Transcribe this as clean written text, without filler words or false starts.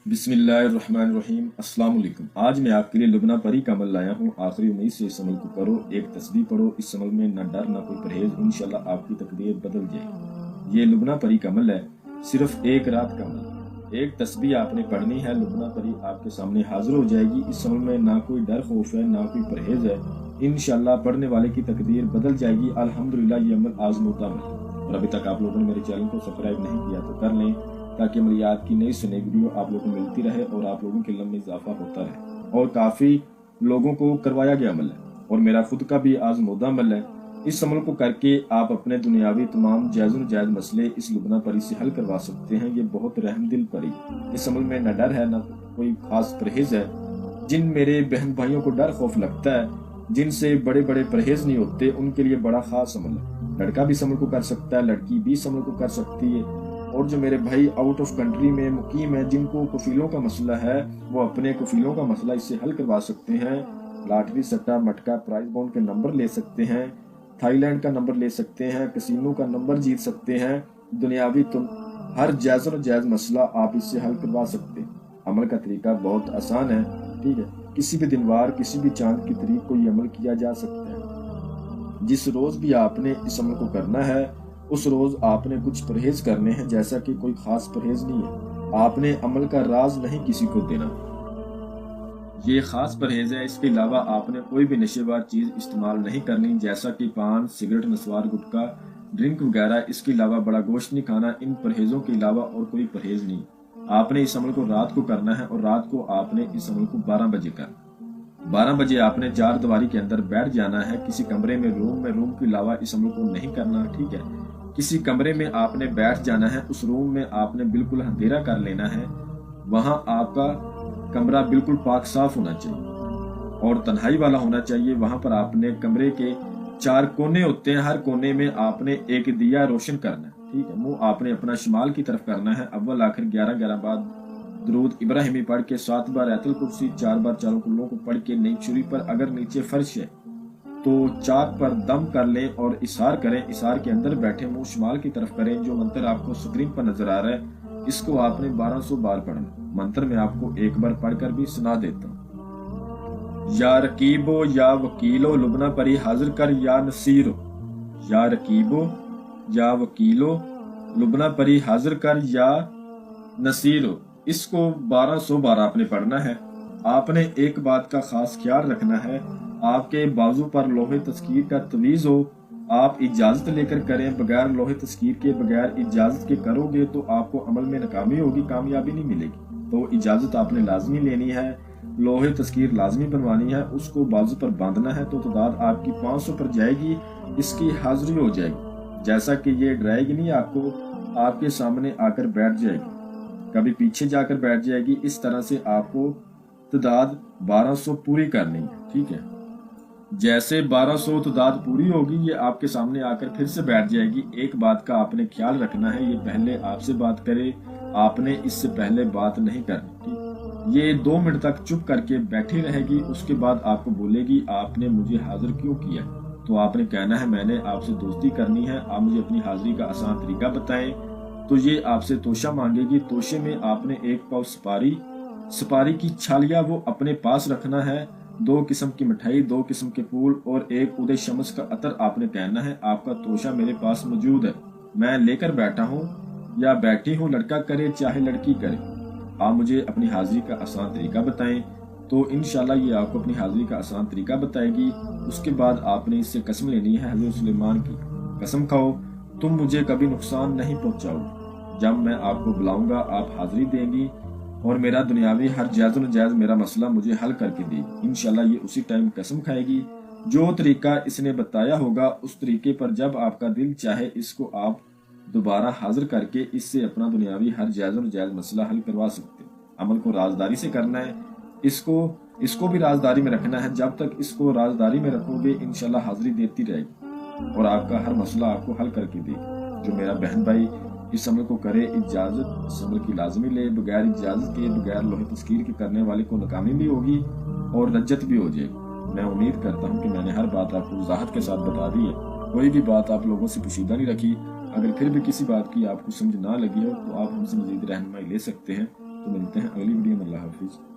बिस्मिल्लाहिर्रहमानिर्रहीम। अस्सलाम वालेकुम। आज मैं आपके लिए लुबना परी का अमल लाया हूँ। आखिरी उम्मीद से इस अमल को करो। एक तस्बीह पढ़ो। इस अमल में ना डर ना कोई परहेज, इंशाल्लाह आपकी तकदीर बदल जाएगी। ये लुबना परी का अमल है, सिर्फ एक रात का अमल। एक तस्बीह आपने पढ़नी है, लुबना परी आपके सामने हाजिर हो जाएगी। इस अमल में ना कोई डर खौफ है, ना कोई परहेज है। इंशाल्लाह पढ़ने वाले की तकदीर बदल जाएगी। अल्हम्दुलिल्लाह ये अमल आजमूदा अमल है। और अभी तक आप लोगों ने मेरे चैनल को सब्सक्राइब नहीं किया तो कर लें, ताकि अमलियात की नई से नई वीडियो आप लोगों को मिलती रहे और आप लोगों के इल्म में इजाफा होता रहे। और काफ़ी लोगों को करवाया गया अमल है और मेरा खुद का भी आजमूदा अमल है। इस अमल को करके आप अपने दुनियावी तमाम जायज़ व नाजायज़ मसले इस लुबना परी से हल करवा सकते हैं। ये बहुत रहमदिल परी। इस अमल में न डर है, न कोई खास परहेज है। जिन मेरे बहन भाइयों को डर खौफ लगता है, जिनसे बड़े बड़े परहेज नहीं होते, उनके लिए बड़ा खास अमल है। लड़का भी इस अमल को कर सकता है, लड़की भी इस अमल को कर सकती है। और जो मेरे भाई आउट ऑफ कंट्री में मुकीम है, जिनको कफीलों का मसला है, वो अपने कफीलों का मसला इससे हल करवा सकते हैं। लॉटरी सट्टा मटका प्राइज बॉन्ड के नंबर ले सकते हैं, थाईलैंड का नंबर ले सकते हैं, कसीनो का नंबर जीत सकते हैं। दुनियावी तुम हर जायज़ और जायज़ मसला आप इससे हल करवा सकते हैं। अमल का तरीका बहुत आसान है, ठीक है। किसी भी दिनवार, किसी भी चांद की तारीख को ये अमल किया जा सकता है। जिस रोज भी आपने इस अमल को करना है, उस रोज आपने कुछ परहेज करने हैं। जैसा कि कोई खास परहेज नहीं है, आपने अमल का राज नहीं किसी को देना। ये खास परहेज है। इसके अलावा आपने कोई भी नशेबार चीज इस्तेमाल नहीं करनी, जैसा कि पान, सिगरेट, नस्वार, गुटखा, ड्रिंक वगैरह। इसके अलावा बड़ा गोश्त नहीं खाना। इन परहेजों के अलावा और कोई परहेज नहीं। आपने इस अमल को रात को करना है और रात को आपने इस अमल को 12 बजे करना। 12 बजे आपने चार दीवारी के अंदर बैठ जाना है। किसी कमरे में, रूम के अलावा इस अमल को नहीं करना, ठीक है। किसी कमरे में आपने बैठ जाना है। उस रूम में आपने बिल्कुल अंधेरा कर लेना है। वहां आपका कमरा बिल्कुल पाक साफ होना चाहिए और तन्हाई वाला होना चाहिए। वहां पर आपने कमरे के 4 कोने होते हैं, हर कोने में आपने एक दिया रोशन करना है, ठीक है। मुंह आपने अपना शिमाल की तरफ करना है। अव्वल आखिर 11 बार दुरूद इब्राहिमी पढ़ के, 7 बार आयतुल कुर्सी, 4 बार चारों कुल्लों को पढ़ के, नई छुरी पर अगर नीचे फर्श है तो चाक पर दम कर लें और इशार करें। इशार के अंदर बैठे मुंह शिमाल की तरफ करें। जो मंत्र आपको स्क्रीन पर नजर आ रहा है, इसको आपने 1200 बार पढ़ना। मंत्र में आपको एक बार पढ़कर भी सुना देता हूँ। या रकीबो या वकीलो लुबना परी हाजिर कर, या नसीरो। या रकीबो या वकीलो लुबना परी हाजिर कर, या नसीरो। इसको 1200 बार आपने पढ़ना है। आपने एक बात का खास ख्याल रखना है, आपके बाजू पर लोहे तस्कीर का तवीज हो। आप इजाजत लेकर करें। बगैर लोहे तस्कीर के, बगैर इजाजत के करोगे तो आपको अमल में नाकामी होगी, कामयाबी नहीं मिलेगी। तो इजाजत आपने लाजमी लेनी है। लोहे तस्कीर लाजमी बनवानी है। उसको बाजू पर बांधना है तो तादाद आपकी 500 पर जाएगी। इसकी हाजिरी हो जाएगी। जैसा कि ये डराएगी नहीं आपको, आपके सामने आकर बैठ जाएगी, कभी पीछे जाकर बैठ जाएगी। इस तरह से आपको तादाद 1200 पूरी करनी है, ठीक है। जैसे 1200 तादाद पूरी होगी, ये आपके सामने आकर फिर से बैठ जाएगी। एक बात का आपने ख्याल रखना है, ये पहले आपसे बात करे, आपने इससे पहले बात नहीं करनी, ठीक। ये 2 मिनट तक चुप करके बैठी रहेगी। उसके बाद आपको बोलेगी, आपने मुझे हाजिर क्यों किया? तो आपने कहना है, मैंने आपसे दोस्ती करनी है, आप मुझे अपनी हाजिरी का आसान तरीका बताएं। तो ये आपसे तोशा मांगेगी। तोशे में आपने 1 पाव सुपारी की छालिया वो अपने पास रखना है। 2 किस्म की मिठाई, 2 किस्म के फूल और 1 उदय शम्स का अतर। आपने कहना है, आपका तोशा मेरे पास मौजूद है, मैं लेकर बैठा हूँ या बैठी हूँ। लड़का करे चाहे लड़की करे, आप मुझे अपनी हाजिरी का आसान तरीका बताएं। तो इंशाल्लाह ये आपको अपनी हाजिरी का आसान तरीका बताएगी। उसके बाद आपने इससे कसम लेनी है, हज़रत सुलेमान की कसम खाओ, तुम मुझे कभी नुकसान नहीं पहुंचाओ। जब मैं आपको बुलाऊंगा आप हाजिरी देंगी और मेरा दुनियावी हर जायज़ नाजायज़ मेरा मसला मुझे हल करके देगी। इंशाल्लाह ये उसी टाइम कसम खाएगी। जो तरीका इसने बताया होगा, उस तरीके पर जब आपका दिल चाहे, इसको आप दोबारा हाजिर करके इससे अपना दुनियावी हर जायज़ नाजायज़ मसला हल करवा सकते हैं। अमल को राजदारी से करना है। इसको भी राजदारी में रखना है। जब तक इसको राजदारी में रखोगे, इंशाल्लाह हाजिरी देती रहेगी और आपका हर मसला आपको हल करके देगी। जो मेरा बहन भाई इस अमल को करे, इजाजत इस अमल की लाजमी ले। बगैर इजाजत के, बगैर लोहे तस्कीर के करने वाले को नाकामी भी होगी और रज्जत भी हो जाएगी। मैं उम्मीद करता हूँ कि मैंने हर बात आपको वजाहत के साथ बता दी है। कोई भी बात आप लोगों से पोशीदा नहीं रखी। अगर फिर भी किसी बात की आपको समझ ना लगी हो तो आप हमसे मजीद रहनुमाई ले सकते हैं। تو ملتے ہیں اگلی ویڈیو میں. اللہ حافظ.